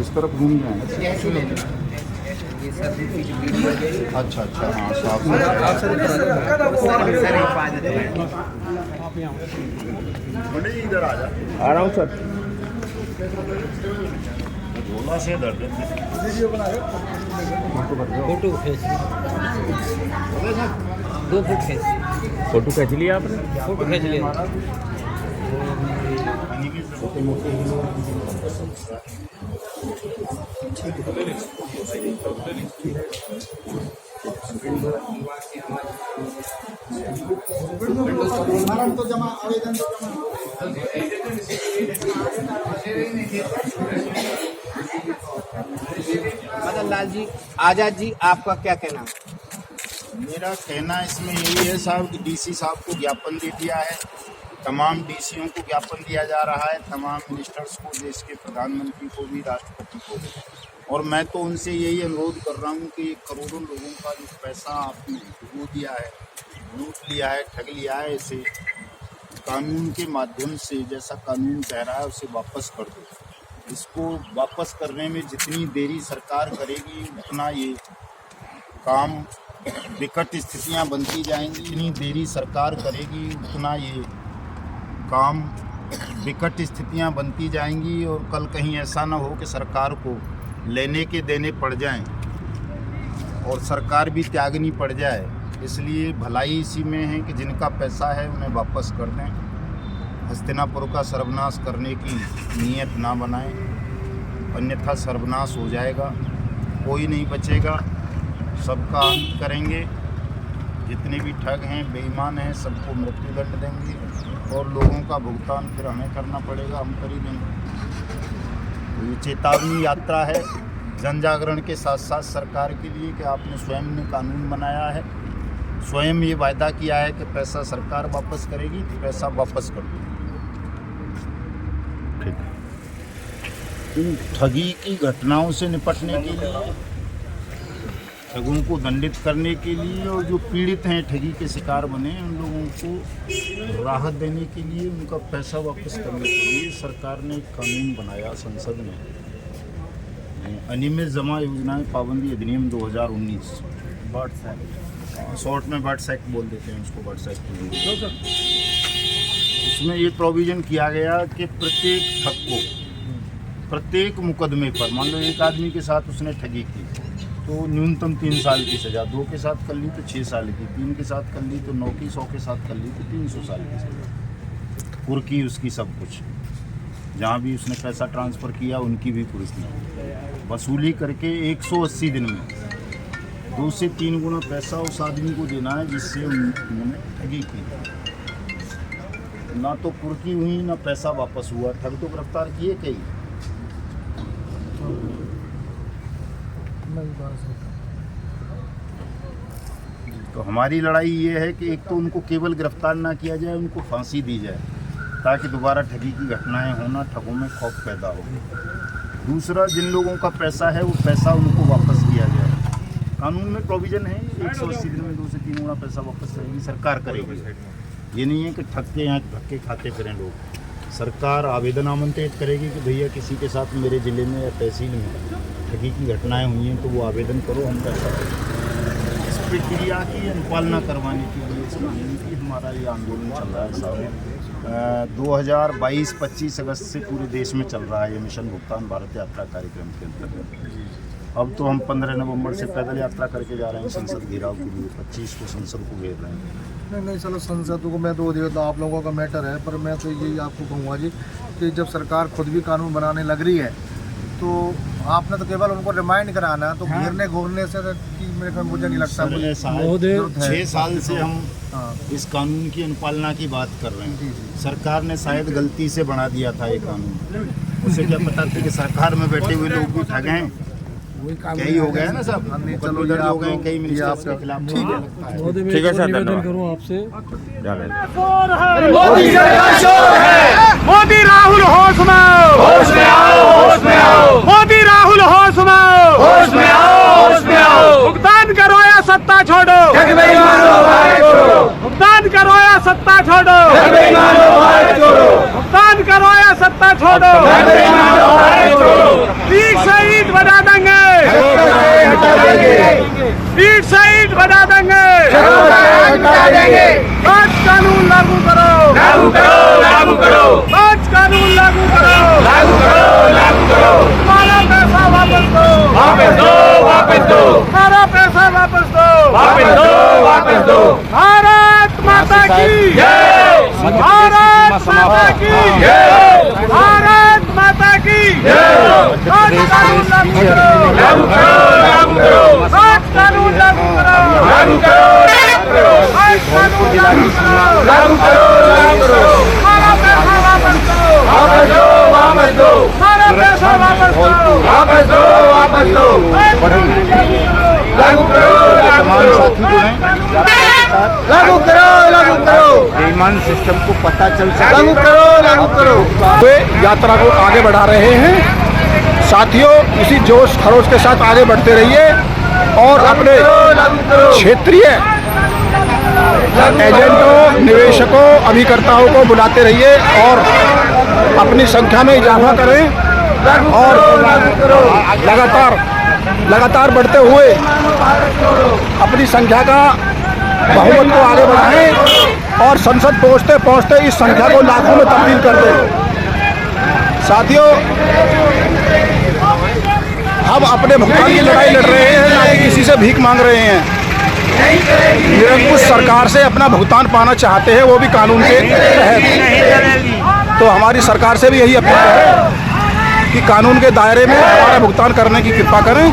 इस तरफ घूम जाए। ये सब की जो वीडियो है। अच्छा अच्छा, हाँ साफ इधर आ जा। आ रहा हूँ सर। बोला से दर्द फोटो खींच, 2 फुट खींच, फोटो खींच लिया आपने? फोटो खींच लिया। तो जमा आवेदन तो जमा। मदन लाल जी, आजाद जी, आपका क्या कहना है? मेरा कहना इसमें यही है साहब कि डीसी साहब को ज्ञापन दे दिया है, तमाम डीसीओं को ज्ञापन दिया जा रहा है, तमाम मिनिस्टर्स को, देश के प्रधानमंत्री को भी, राष्ट्रपति को भी। और मैं तो उनसे यही अनुरोध कर रहा हूँ कि करोड़ों लोगों का जो पैसा आपने डुबो दिया है, लूट लिया है, ठग लिया है, इसे कानून के माध्यम से, जैसा कानून कह रहा है, उसे वापस कर दो। इसको वापस करने में जितनी देरी सरकार करेगी उतना ये काम, विकट स्थितियां बनती जाएंगी। जितनी देरी सरकार करेगी उतना ये काम, विकट स्थितियां बनती जाएंगी और कल कहीं ऐसा ना हो कि सरकार को लेने के देने पड़ जाएं और सरकार भी त्यागनी पड़ जाए। इसलिए भलाई इसी में है कि जिनका पैसा है उन्हें वापस कर दें। हस्तिनापुर का सर्वनाश करने की नीयत ना बनाएं, अन्यथा सर्वनाश हो जाएगा, कोई नहीं बचेगा, सबका अंत करेंगे। जितने भी ठग हैं, बेईमान हैं, सबको मृत्युदंड देंगे और लोगों का भुगतान फिर हमें करना पड़ेगा, हम कर ही देंगे। तो ये चेतावनी यात्रा है जन जागरण के साथ साथ सरकार के लिए कि आपने स्वयं ने कानून बनाया है, स्वयं ये वायदा किया है कि पैसा सरकार वापस करेगी, तो पैसा वापस कर दो। इन ठगी की घटनाओं से निपटने के लिए, ठगों को दंडित करने के लिए और जो पीड़ित हैं, ठगी के शिकार बने, उन लोगों को राहत देने के लिए, उनका पैसा वापस करने के लिए सरकार ने एक कानून बनाया संसद में, अनियमित जमा योजनाएं पाबंदी अधिनियम 2019, बर्ड्स एक्ट, शॉर्ट में बर्ड्स एक्ट बोल देते हैं उसको, बर्ड्स एक्ट। उसमें ये प्रोविज़न किया गया कि प्रत्येक ठग को प्रत्येक मुकदमे पर, मान लो एक आदमी के साथ उसने ठगी की तो न्यूनतम 3 साल की सज़ा, 2 के साथ कर ली तो 6 साल की, 3 के साथ कर ली तो 9 की, 100 के साथ कर ली तो 300 साल की सज़ा। कुर्की उसकी सब कुछ, जहाँ भी उसने पैसा ट्रांसफ़र किया उनकी भी कुर्की, वसूली करके 180 दिन में 2 से 3 गुना पैसा उस आदमी को देना है जिससे उन्होंने ठगी की। ना तो कुर्की हुई ना पैसा वापस हुआ, ठग तो गिरफ्तार किए कई। तो हमारी लड़ाई ये है कि एक तो उनको केवल गिरफ्तार ना किया जाए, उनको फांसी दी जाए ताकि दोबारा ठगी की घटनाएं होना, ठगों में खौफ पैदा हो। दूसरा, जिन लोगों का पैसा है वो पैसा उनको वापस किया जाए। कानून में प्रोविज़न है 180 दिन में 2 से 3 गुना पैसा वापस करेगी सरकार, करेगी। ये नहीं है कि ठग के यहाँ धक्के खाते फिरें लोग। सरकार आवेदन आमंत्रित करेगी कि भैया किसी के साथ मेरे ज़िले में या तहसील में ठगी की घटनाएं हुई हैं तो वो आवेदन करो, हम पैसा करें। इस प्रक्रिया की अनुपालना करवाने के लिए हमारा ये आंदोलन चल रहा है साहब। 2022-25 अगस्त से पूरे देश में चल रहा है ये मिशन भुगतान भारत यात्रा कार्यक्रम के अंतर्गत। अब तो हम 15 नवंबर से पैदल यात्रा करके जा रहे हैं संसद घेराव के लिए, 25 को संसद को घेर रहे हैं। नहीं चलो, संसद को मैं तो तो आप लोगों का मैटर है, पर मैं तो यही आपको कहूँगा जी कि जब सरकार खुद भी कानून बनाने लग रही है तो आपने तो केवल उनको रिमाइंड कराना, तो घेरने घूरने से मेरे को मुझे नहीं लगता। 6 साल से हम इस कानून की अनुपालना की बात कर रहे हैं। सरकार ने शायद गलती से बना दिया था ये कानून, उसे क्या पता था कि सरकार में बैठे हुए लोग भी ठग हैं। कई हो गए ना सब, चलो दर्ज हो गए कई मिनिस्टर्स के खिलाफ। ठीक है सर, निवेदन करूँ आपसे। मोदी राहुल होश में आओ, होश में आओ, होश में आओ। मोदी राहुल होश में आओ, होश में आओ, होश में आओ। भुगतान करो या सत्ता छोड़ो, ठग बेईमानों भाई छोड़ो। भुगतान करो या सत्ता छोड़ो, ठग बेईमानों भाई छोड़ो। भुगतान करो या सत्ता छोड़ो, ठग बेईमानों भाई छोड़ो। ठीक सही ईंट से ईंट बना देंगे, आज कानून लागू करो, लागू करो आज कानून लागू करो, हमारा पैसा वापस दो, वापस दो हमारा पैसा वापस दो, वापस दो भारत माता की जय भारत माता की भारत माता की आज कानून लागू करो, आज कानून लागू करो, आज कानून लागू करो, हमारा पैसा वापस दो, हमारा पैसा वापस दो, तमाम साथी जो हैं लागू करो बेईमान सिस्टम को पता चल सके। लागू करो वे यात्रा को आगे बढ़ा रहे हैं। साथियों, इसी जोश खरोश के साथ आगे बढ़ते रहिए और अपने क्षेत्रीय एजेंटों, निवेशकों, अभिकर्ताओं को बुलाते रहिए और अपनी संख्या में इजाफा करें और लगातार बढ़ते हुए अपनी संख्या का बहुमत को आगे बढ़ाएं और संसद पहुंचते पहुंचते इस संख्या को लाखों में तब्दील कर दें। साथियों, हम अपने भुगतान की लड़ाई लड़ रहे हैं, ना कि किसी से भीख मांग रहे हैं। निरंकुश सरकार से अपना भुगतान पाना चाहते हैं, वो भी कानून के तहत। तो हमारी सरकार से भी यही अपील है कि कानून के दायरे में हमारा भुगतान करने की कृपा करें।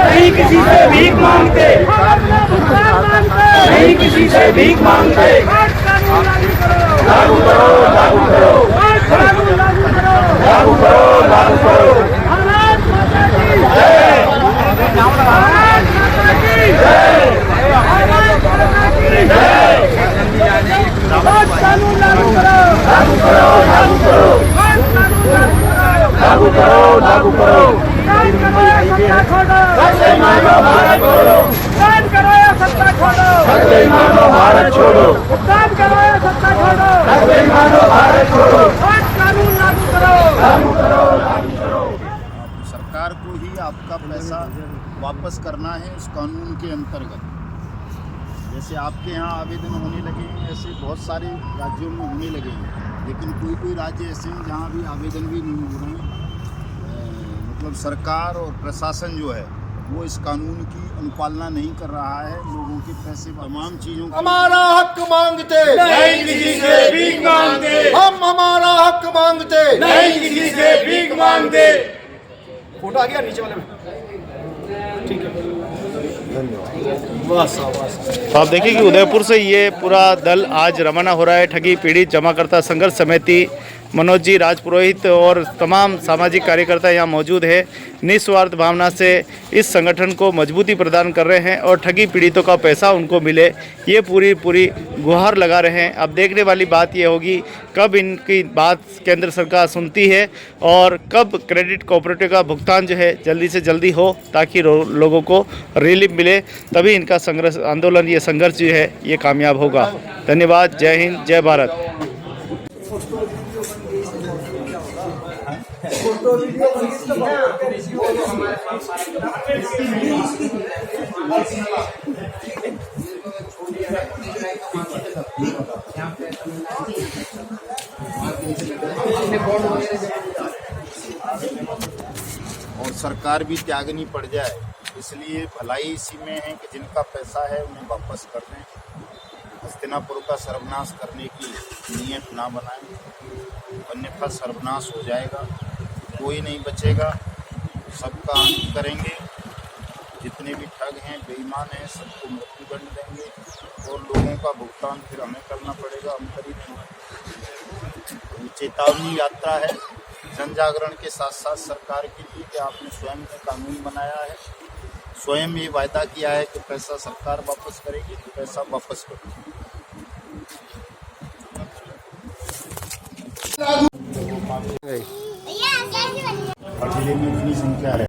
नहीं किसी से भीख मांगते, नहीं किसी से भीख मांगते, लागू करो, लागू करो, लागू करो, लागू करो, लागू करो, भारत माता की जय, भारत माता की जय, भारत माता की जय, आज कानून लागू करो, लागू करो, लागू करो, आज कानून लागू करो, लागू करो, कान करो या सत्ता छोड़ो, सत्ता मानो भारत छोड़ो, कान करो या सत्ता छोड़ो, सत्ता मानो भारत छोड़ो, कान करो या सत्ता छोड़ो, सत्ता मानो भारत छोड़ो, आज कानून लागू करो, लागू करो, लागू करो। सरकार को ही आपका पैसा वापस करना है उस कानून के अंतर्गत। जैसे आपके यहाँ आवेदन होने लगे हैं, ऐसे बहुत सारे राज्यों में होने लगे हैं, लेकिन कोई राज्य ऐसे हैं जहाँ भी आवेदन भी नहीं हो रहे हैं। मतलब सरकार और प्रशासन जो है वो इस कानून की अनुपालना नहीं कर रहा है। लोगों के पैसे, तमाम चीज़ों को हमारा हक मांगते, नहीं किसी से भीख मांगते, हम हमारा हक मांगते, नहीं किसी से भीख मांगते। फोटो आ गया नीचे वाले में। तो आप देखिए कि उदयपुर से ये पूरा दल आज रवाना हो रहा है। ठगी पीड़ित जमाकर्ता संघर्ष समिति मनोज जी राजपुरोहित और तमाम सामाजिक कार्यकर्ता यहाँ मौजूद है। निस्वार्थ भावना से इस संगठन को मजबूती प्रदान कर रहे हैं और ठगी पीड़ितों का पैसा उनको मिले, ये पूरी गुहार लगा रहे हैं। अब देखने वाली बात ये होगी कब इनकी बात केंद्र सरकार सुनती है और कब क्रेडिट कोऑपरेटिव का भुगतान जो है जल्दी से जल्दी हो, ताकि लोगों को रिलीफ मिले। तभी इनका संघर्ष आंदोलन, ये संघर्ष जो है ये कामयाब होगा। धन्यवाद। जय हिंद, जय भारत। और सरकार भी त्यागनी पड़ जाए, इसलिए भलाई इसी में है कि जिनका पैसा है उन्हें वापस कर दें। हस्तिनापुर का सर्वनाश करने की नीयत ना बनाएं, अन्यथा सर्वनाश हो जाएगा, कोई नहीं बचेगा, सबका अंत करेंगे। जितने भी ठग हैं, बेईमान हैं, सबको मृत्युदंड देंगे और लोगों का भुगतान फिर हमें करना पड़ेगा, हम खरीदेंगे। चेतावनी यात्रा है, जन जागरण के साथ साथ सरकार के लिए कि आपने स्वयं ने कानून बनाया है, स्वयं ये वायदा किया है कि पैसा सरकार वापस करेगी, तो पैसा वापस करेगी। और जिले में इतनी संख्या है।